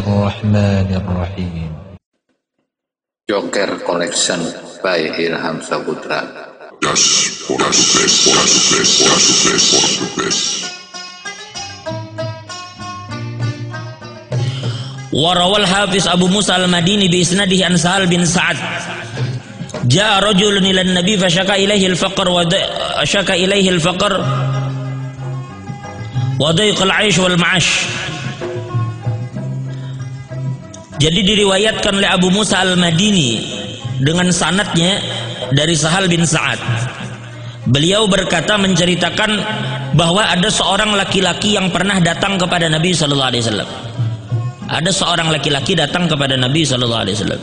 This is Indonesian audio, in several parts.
Bismillahirrahmanirrahim. Joker Collection by Ilham Saputra. Just for the best. Warawal Hafiz Abu Musa al-Madini bi isnadihi an Sahal bin Sa'ad. Ja'a rajulun ila an-nabi fashaka ilaihi al-faqr wa dayq al-'aish wal ma'ash. Jadi diriwayatkan oleh Abu Musa al-Madini dengan sanadnya dari Sahal bin Sa'ad. Beliau berkata, menceritakan bahwa ada seorang laki-laki yang pernah datang kepada Nabi sallallahu alaihi wasallam. Ada seorang laki-laki datang kepada Nabi sallallahu alaihi wasallam.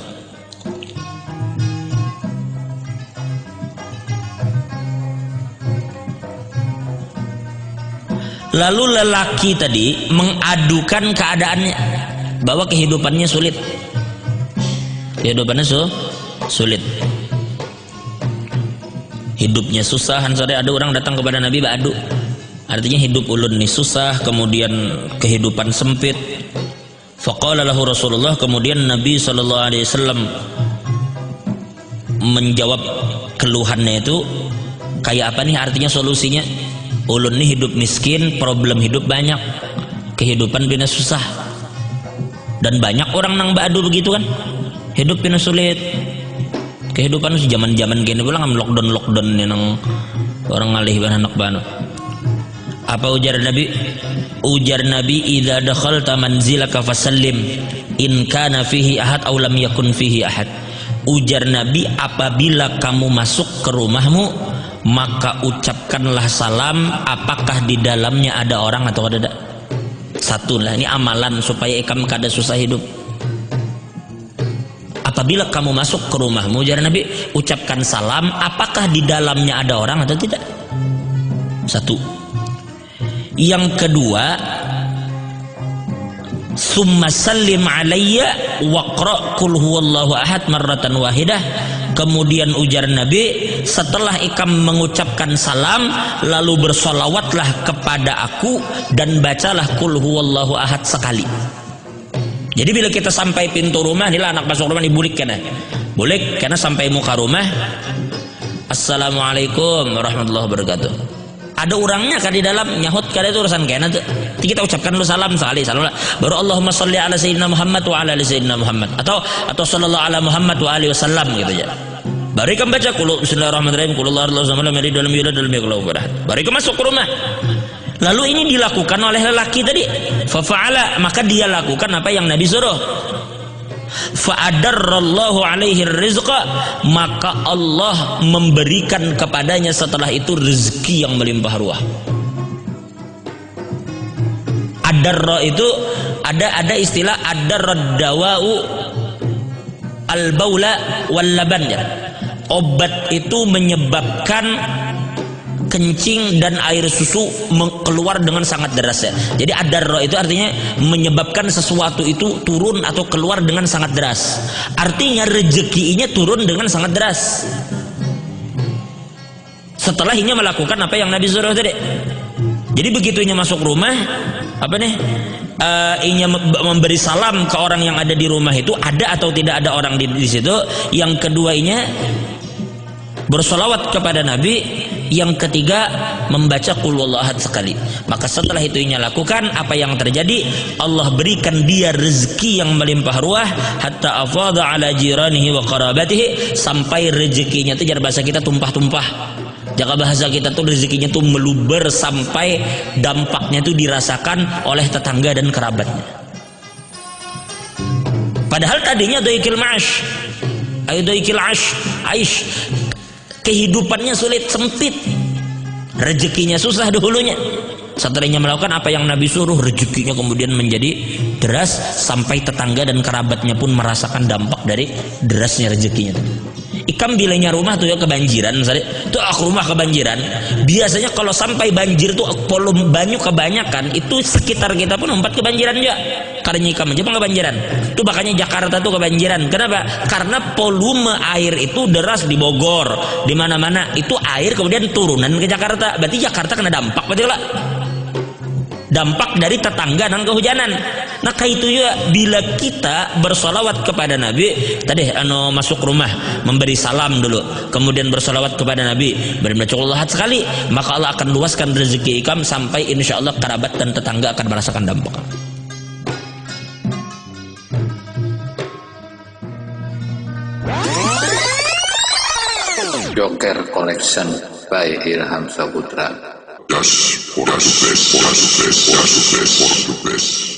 Lalu lelaki tadi mengadukan keadaannya bahwa kehidupannya sulit. Kehidupannya sulit. Hidupnya susah. Sore ada orang datang kepada Nabi beradu. Artinya hidup ulun nih susah, kemudian kehidupan sempit. Faqala lahu Rasulullah, kemudian Nabi sallallahu alaihi wasallam menjawab keluhannya itu kayak apa nih, artinya solusinya. Ulun nih hidup miskin, problem hidup banyak, kehidupan bina susah. Dan banyak orang nang badu begitu kan, hidup bina sulit, kehidupan zaman-zaman gini pulang lockdown nih nang orang ngalih anak banu. Apa ujar Nabi? Ujar Nabi, idza dakhalta manzilaka fasallim in kana fihi ahad aw lam yakun fihi ahad. Ujar Nabi, apabila kamu masuk ke rumahmu, maka ucapkanlah salam apakah di dalamnya ada orang atau tidak. Satu lah, ini amalan supaya kamu kada susah hidup. Apabila kamu masuk ke rumahmu, ujar Nabi, ucapkan salam apakah di dalamnya ada orang atau tidak. Satu. Yang kedua, summa sallim alayya waqra qul huwallahu ahad marratan wahidah. Kemudian ujar Nabi, setelah ikam mengucapkan salam, lalu bersolawatlah kepada aku dan bacalah qul huwallahu ahad sekali. Jadi bila kita sampai pintu rumah, inilah anak masuk rumah dibulik kan? Bulik karena sampai muka rumah, assalamualaikum warahmatullahi wabarakatuh. Ada orangnya kan di dalam nyahut kada itu urusan kena tuh. Kita ucapkan dulu salam sekali, salam. Baru Allahumma sholli ala sayyidina Muhammad wa ala ali sayyidina Muhammad atau sallallahu ala Muhammad wa alihi wasallam gitu aja. Baru ikam baca qul bismillahirrahmanirrahim qul huwallahu ahad dalam yulad dalam yakullahu farah. Baru ikam masuk ke rumah. Lalu ini dilakukan oleh lelaki tadi. Fa fa'ala, maka dia lakukan apa yang Nabi suruh. Fa'adarrallahu alaihi rizqa, maka Allah memberikan kepadanya setelah itu rezeki yang melimpah ruah. Adarra itu ada istilah adarrad dawa'u al-baula wal laban ya. Obat itu menyebabkan kencing dan air susu keluar dengan sangat deras ya. Jadi adarra itu artinya menyebabkan sesuatu itu turun atau keluar dengan sangat deras. Artinya rezekinya turun dengan sangat deras. Setelah inya melakukan apa yang Nabi suruh tadi. Jadi begitu inya masuk rumah, apa nih? Inya memberi salam ke orang yang ada di rumah itu, ada atau tidak ada orang di situ. Yang kedua inya bersolawat kepada Nabi. Yang ketiga membaca qul huwallahu ahad sekali. Maka setelah itu inya lakukan, apa yang terjadi? Allah berikan dia rezeki yang melimpah ruah, hatta afadha ala jiranihi wa qarabatihi, sampai rezekinya itu, jar bahasa kita tumpah-tumpah. Jaga bahasa kita tuh rezekinya tuh meluber sampai dampaknya tuh dirasakan oleh tetangga dan kerabatnya. Padahal tadinya doikil ma'ash, doikil aish, kehidupannya sulit, sempit, rezekinya susah dahulunya. Setelahnya melakukan apa yang Nabi suruh, rezekinya kemudian menjadi deras sampai tetangga dan kerabatnya pun merasakan dampak dari derasnya rezekinya. Ikam bilanya rumah tuh ya kebanjiran, misalnya tuh rumah kebanjiran. Biasanya kalau sampai banjir tuh volume banyu kebanyakan, itu sekitar kita pun empat kebanjiran juga. Karena ikam aja pun kebanjiran. Tuh makanya Jakarta tuh kebanjiran. Kenapa? Karena volume air itu deras di Bogor, di mana-mana itu air kemudian turunan ke Jakarta. Berarti Jakarta kena dampak, betul lah. dampak dari tetangga dan kehujanan. Nah itu juga bila kita bersolawat kepada Nabi tadi masuk rumah memberi salam dulu, kemudian bersolawat kepada Nabi berbaca Allah sekali, maka Allah akan luaskan rezeki ikam sampai insya Allah kerabat dan tetangga akan merasakan dampak. Joker Collection by Ilham Saputra. Das por the best.